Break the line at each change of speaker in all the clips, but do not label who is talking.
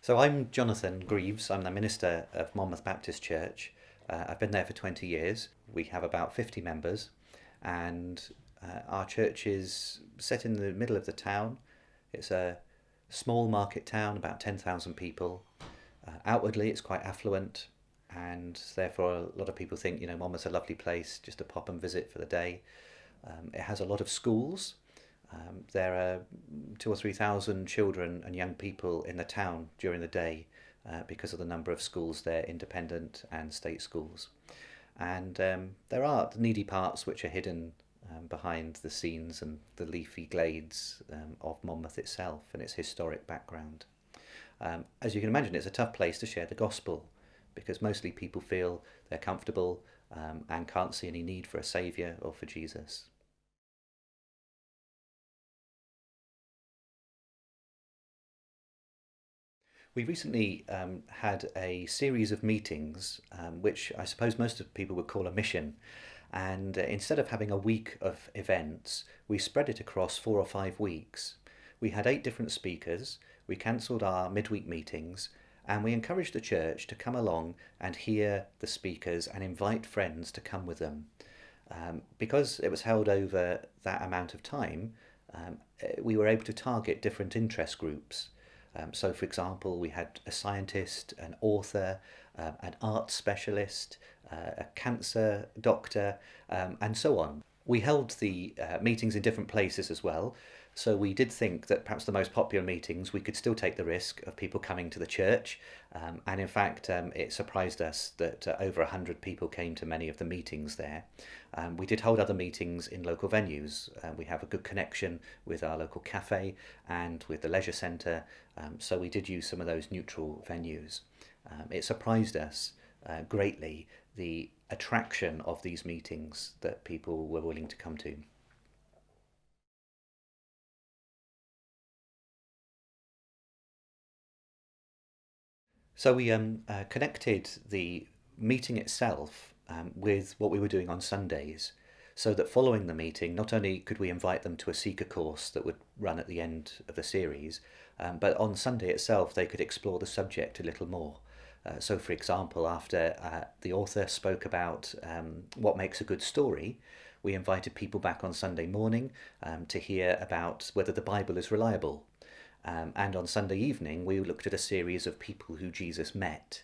So I'm Jonathan Greaves. I'm the minister of Monmouth Baptist Church. I've been there for 20 years. We have about 50 members, and our church is set in the middle of the town. It's a small market town, about 10,000 people. Outwardly, it's quite affluent, and therefore a lot of people think, Monmouth's a lovely place just to pop and visit for the day. It has a lot of schools. There are 2 or 3 thousand children and young people in the town during the day because of the number of schools there, independent and state schools. And there are the needy parts which are hidden behind the scenes and the leafy glades of Monmouth itself and its historic background. As you can imagine, it's a tough place to share the gospel because mostly people feel they're comfortable and can't see any need for a saviour or for Jesus. We recently had a series of meetings, which I suppose most of people would call a mission. And instead of having a week of events, we spread it across 4 or 5 weeks. We had 8 different speakers, we cancelled our midweek meetings, and we encouraged the church to come along and hear the speakers and invite friends to come with them. Because it was held over that amount of time, we were able to target different interest groups. So, for example, we had a scientist, an author, an art specialist, a cancer doctor, and so on. We held the meetings in different places as well. So we did think that perhaps the most popular meetings, we could still take the risk of people coming to the church. And in fact, it surprised us that over 100 people came to many of the meetings there. We did hold other meetings in local venues. We have a good connection with our local cafe and with the leisure centre. So we did use some of those neutral venues. It surprised us greatly the attraction of these meetings that people were willing to come to. So we connected the meeting itself with what we were doing on Sundays, so that following the meeting, not only could we invite them to a seeker course that would run at the end of the series, but on Sunday itself they could explore the subject a little more. So, for example, after the author spoke about what makes a good story, we invited people back on Sunday morning to hear about whether the Bible is reliable. And on Sunday evening, we looked at a series of people who Jesus met.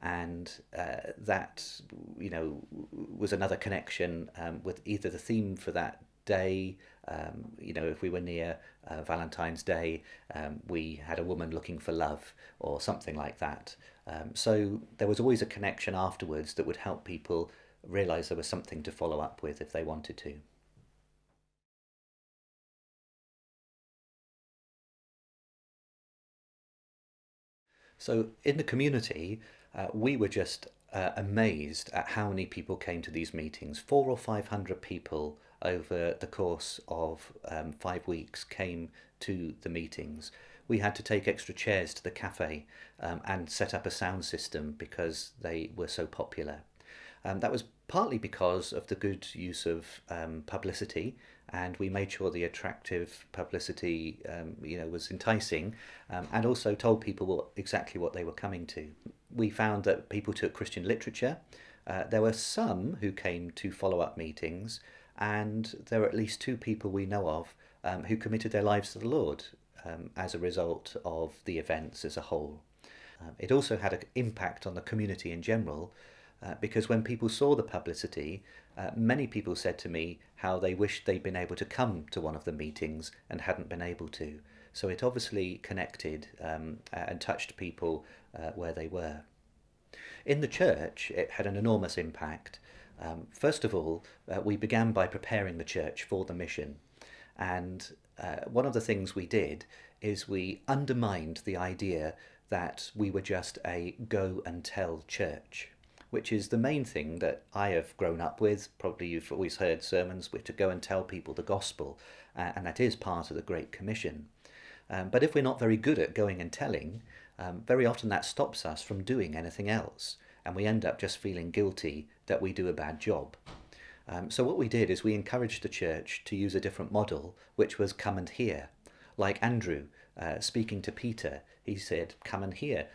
And that, was another connection with either the theme for that day. If we were near Valentine's Day, we had a woman looking for love or something like that. So there was always a connection afterwards that would help people realise there was something to follow up with if they wanted to. So in the community, we were just amazed at how many people came to these meetings. 400 or 500 people over the course of 5 weeks came to the meetings. We had to take extra chairs to the cafe and set up a sound system because they were so popular. That was partly because of the good use of publicity, and we made sure the attractive publicity, was enticing, and also told people exactly what they were coming to. We found that people took Christian literature. There were some who came to follow-up meetings, and there were at least 2 people we know of who committed their lives to the Lord as a result of the events as a whole. It also had an impact on the community in general, because when people saw the publicity, many people said to me how they wished they'd been able to come to one of the meetings and hadn't been able to. So it obviously connected and touched people where they were. In the church, it had an enormous impact. First of all, we began by preparing the church for the mission. And one of the things we did is we undermined the idea that we were just a go and tell church, which is the main thing that I have grown up with. Probably you've always heard sermons to go and tell people the gospel, and that is part of the Great Commission. But if we're not very good at going and telling, very often that stops us from doing anything else, and we end up just feeling guilty that we do a bad job. So what we did is we encouraged the church to use a different model, which was come and hear. Like Andrew, speaking to Peter, he said, "Come and hear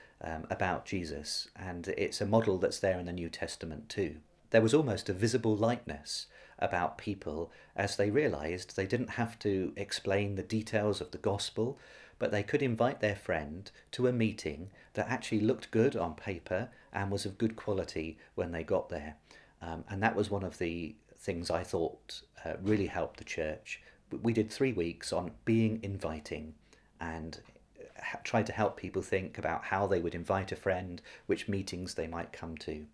about Jesus." And it's a model that's there in the New Testament too. There was almost a visible lightness about people as they realised they didn't have to explain the details of the gospel, but they could invite their friend to a meeting that actually looked good on paper and was of good quality when they got there. And that was one of the things I thought really helped the church. We did 3 weeks on being inviting and tried to help people think about how they would invite a friend, which meetings they might come to.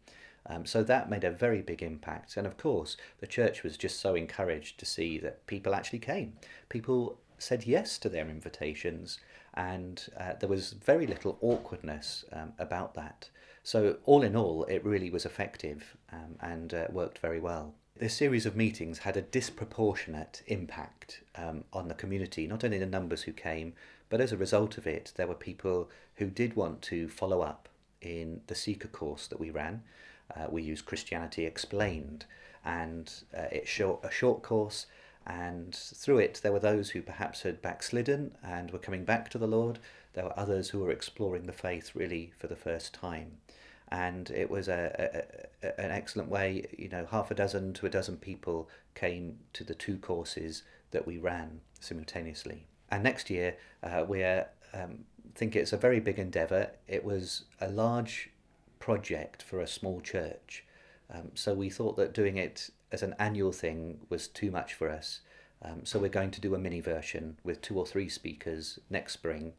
So that made a very big impact. And of course, the church was just so encouraged to see that people actually came. People said yes to their invitations, and there was very little awkwardness about that. So all in all, it really was effective and worked very well. This series of meetings had a disproportionate impact on the community, not only the numbers who came, but as a result of it, there were people who did want to follow up in the Seeker course that we ran. We used Christianity Explained, and it's a short course, and through it there were those who perhaps had backslidden and were coming back to the Lord. There were others who were exploring the faith really for the first time. And it was an excellent way, half a dozen to a dozen people came to the 2 courses that we ran simultaneously. And next year, we think it's a very big endeavour. It was a large project for a small church. So we thought that doing it as an annual thing was too much for us. So we're going to do a mini version with 2 or 3 speakers next spring,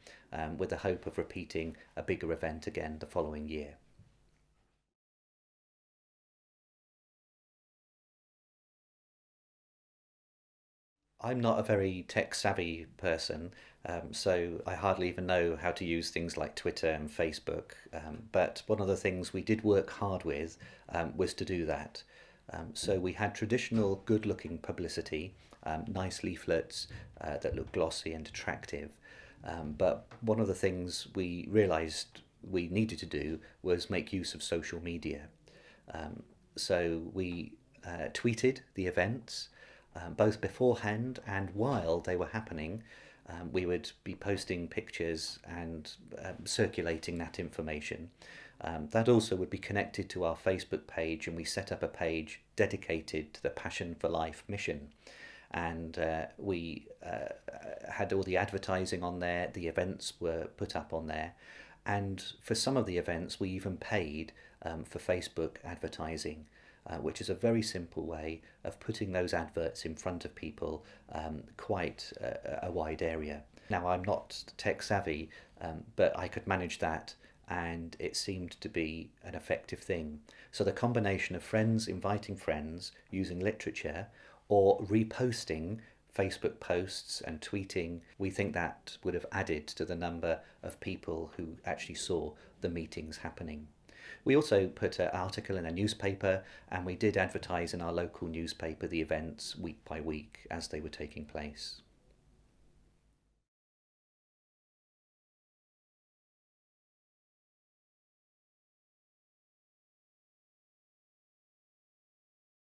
with the hope of repeating a bigger event again the following year. I'm not a very tech-savvy person, so I hardly even know how to use things like Twitter and Facebook. But one of the things we did work hard with was to do that. So we had traditional good-looking publicity, nice leaflets that looked glossy and attractive. But one of the things we realised we needed to do was make use of social media. So we tweeted the events, both beforehand and while they were happening. We would be posting pictures and circulating that information. That also would be connected to our Facebook page, and we set up a page dedicated to the Passion for Life mission. And we had all the advertising on there, the events were put up on there, and for some of the events we even paid for Facebook advertising. Which is a very simple way of putting those adverts in front of people, quite a wide area. Now, I'm not tech savvy, but I could manage that, and it seemed to be an effective thing. So the combination of friends inviting friends using literature or reposting Facebook posts and tweeting, we think that would have added to the number of people who actually saw the meetings happening. We also put an article in a newspaper, and we did advertise in our local newspaper the events week by week as they were taking place.